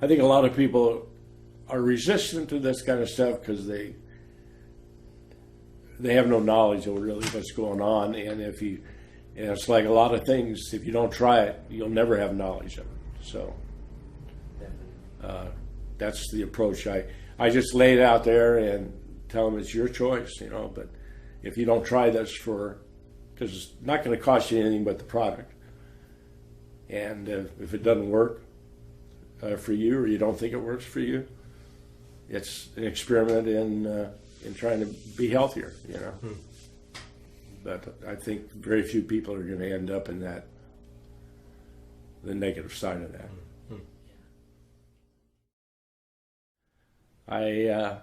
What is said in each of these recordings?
I think a lot of people are resistant to this kind of stuff because they have no knowledge of really what's going on, and it's like a lot of things. If you don't try it, you'll never have knowledge of it. So that's the approach. I just lay it out there and tell them it's your choice, But if you don't try this because it's not going to cost you anything but the product, and if it doesn't work for you, or you don't think it works for you, it's an experiment in trying to be healthier, But I think very few people are going to end up in the negative side of that. I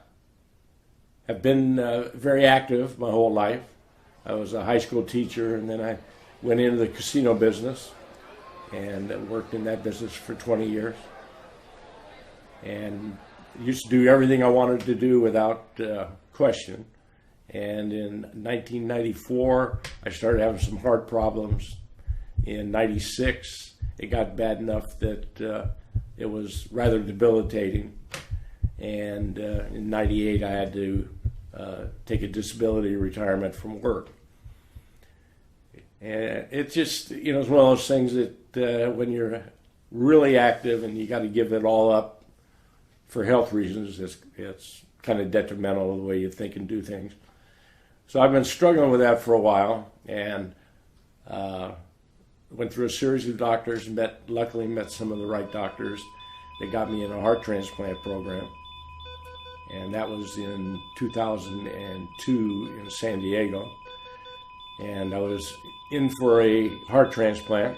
have been very active my whole life. I was a high school teacher, and then I went into the casino business and worked in that business for 20 years. And used to do everything I wanted to do without question. And in 1994, I started having some heart problems. In 96, it got bad enough that it was rather debilitating. And in 98, I had to take a disability retirement from work. And it just, it's one of those things that when you're really active and you got to give it all up for health reasons, it's kind of detrimental to the way you think and do things. So I've been struggling with that for a while, and went through a series of doctors, luckily met some of the right doctors. They got me in a heart transplant program, and that was in 2002 in San Diego. And I was in for a heart transplant,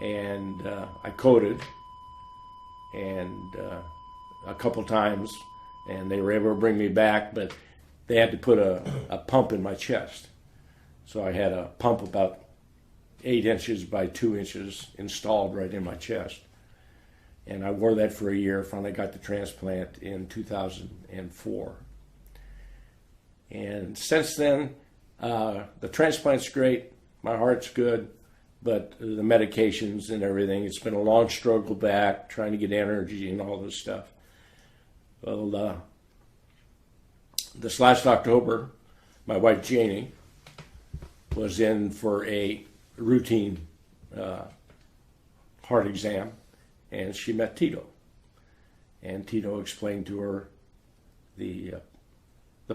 and I coded, and a couple times, and they were able to bring me back, but they had to put a pump in my chest. So I had a pump about 8 inches by 2 inches installed right in my chest. And I wore that for a year, finally got the transplant in 2004. And since then, the transplant's great, my heart's good, but the medications and everything, it's been a long struggle back, trying to get energy and all this stuff. Well, this last October, my wife Janie was in for a routine heart exam, and she met Tito. And Tito explained to her the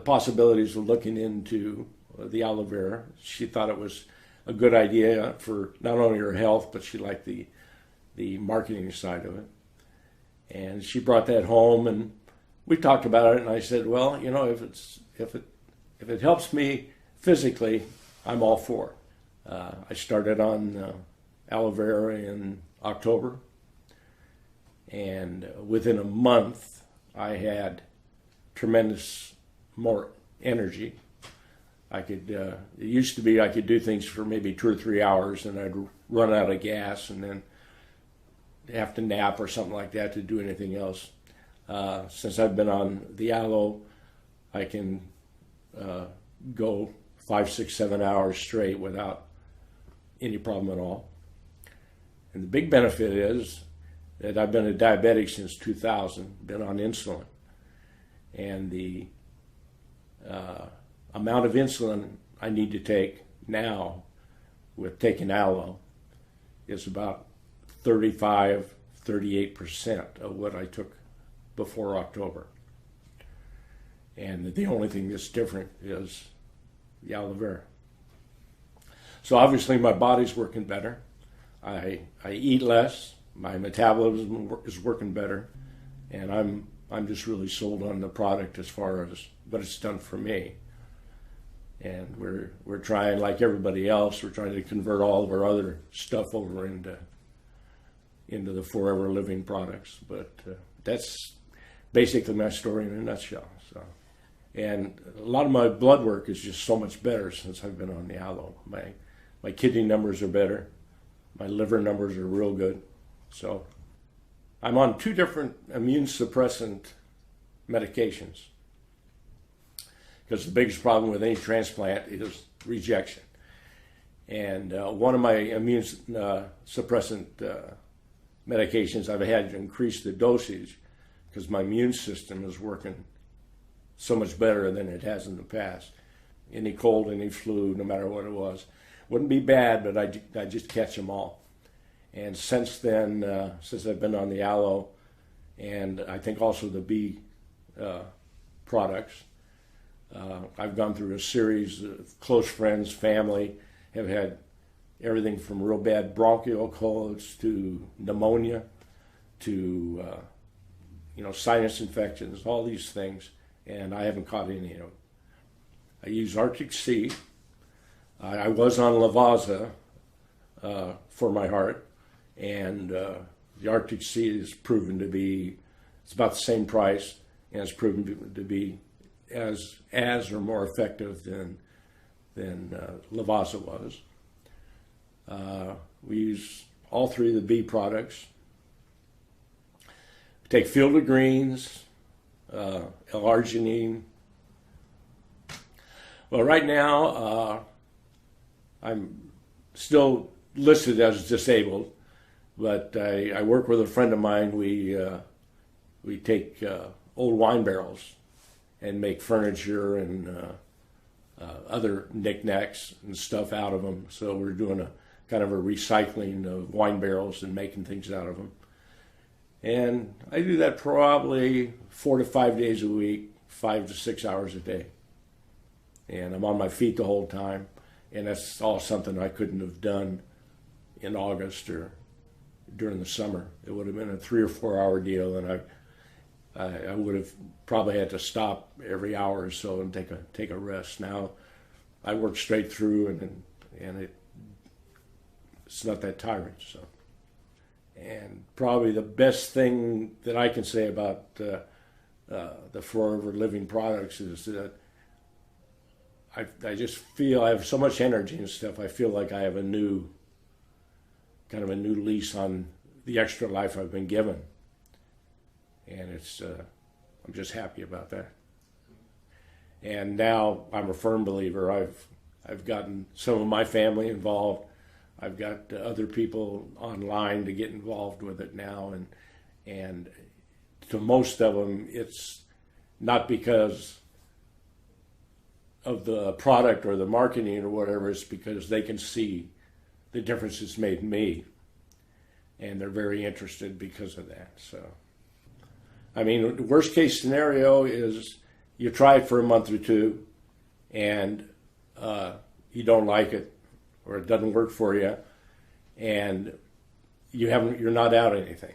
possibilities of looking into the aloe vera. She thought it was a good idea for not only her health, but she liked the marketing side of it. And she brought that home, and we talked about it. And I said, well, if it helps me physically, I'm all for it. I started on aloe vera in October, and within a month, I had tremendous more energy. It used to be I could do things for maybe 2 or 3 hours, and I'd run out of gas and then have to nap or something like that to do anything else. Since I've been on the aloe, I can go 5, 6, 7 hours straight without any problem at all. And the big benefit is that I've been a diabetic since 2000, been on insulin. And the amount of insulin I need to take now with taking aloe is about 35, 38% of what I took before October. And the only thing that's different is the aloe vera. So obviously my body's working better. I eat less. My metabolism is working better, and I'm just really sold on the product as far as what it's done for me. And we're trying, like everybody else, we're trying to convert all of our other stuff over into the Forever Living products. But that's basically my story in a nutshell. So, and a lot of my blood work is just so much better since I've been on the aloe. My kidney numbers are better. My liver numbers are real good. So I'm on 2 different immune suppressant medications, because the biggest problem with any transplant is rejection. And one of my immune suppressant medications, I've had to increase the dosage because my immune system is working so much better than it has in the past. Any cold, any flu, no matter what it was. Wouldn't be bad, but I just catch them all. And since then, since I've been on the aloe, and I think also the bee products, I've gone through a series of close friends, family, have had everything from real bad bronchial colds to pneumonia to sinus infections, all these things, and I haven't caught any of them. I use Arctic Sea. I was on Lavazza for my heart, and the Arctic Sea is proven to be, it's about the same price, and it's proven to be as or more effective than Lavazza was. We use all three of the bee products. We take Field of Greens, L-arginine. Well, right now, I'm still listed as disabled, but I work with a friend of mine. We take old wine barrels and make furniture and other knickknacks and stuff out of them. So we're doing a kind of a recycling of wine barrels and making things out of them. And I do that probably 4 to 5 days a week, 5 to 6 hours a day. And I'm on my feet the whole time. And that's all something I couldn't have done in August or during the summer. It would have been a 3 or 4 hour deal, and I would have probably had to stop every hour or so and take a rest. Now I work straight through, and it's not that tiring. So, and probably the best thing that I can say about the Forever Living products is that I just feel I have so much energy and stuff. I feel like I have a new lease on the extra life I've been given, and I'm just happy about that. And now I'm a firm believer. I've gotten some of my family involved. I've got other people online to get involved with it now, and to most of them, it's not because of the product or the marketing or whatever. It's because they can see the difference it's made in me, and they're very interested because of that. So, I mean, the worst case scenario is you try it for a month or two, and you don't like it, or it doesn't work for you, and you're not out anything.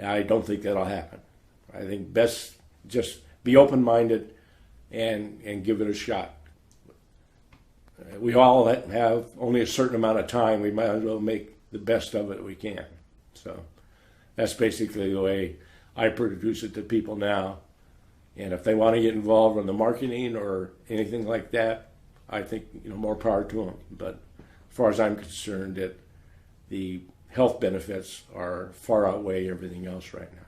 I don't think that'll happen. I think best just be open-minded and give it a shot. We all have only a certain amount of time. We might as well make the best of it we can. So that's basically the way I produce it to people now. And if they want to get involved in the marketing or anything like that, I think more power to them. But as far as I'm concerned, the health benefits far outweigh everything else right now.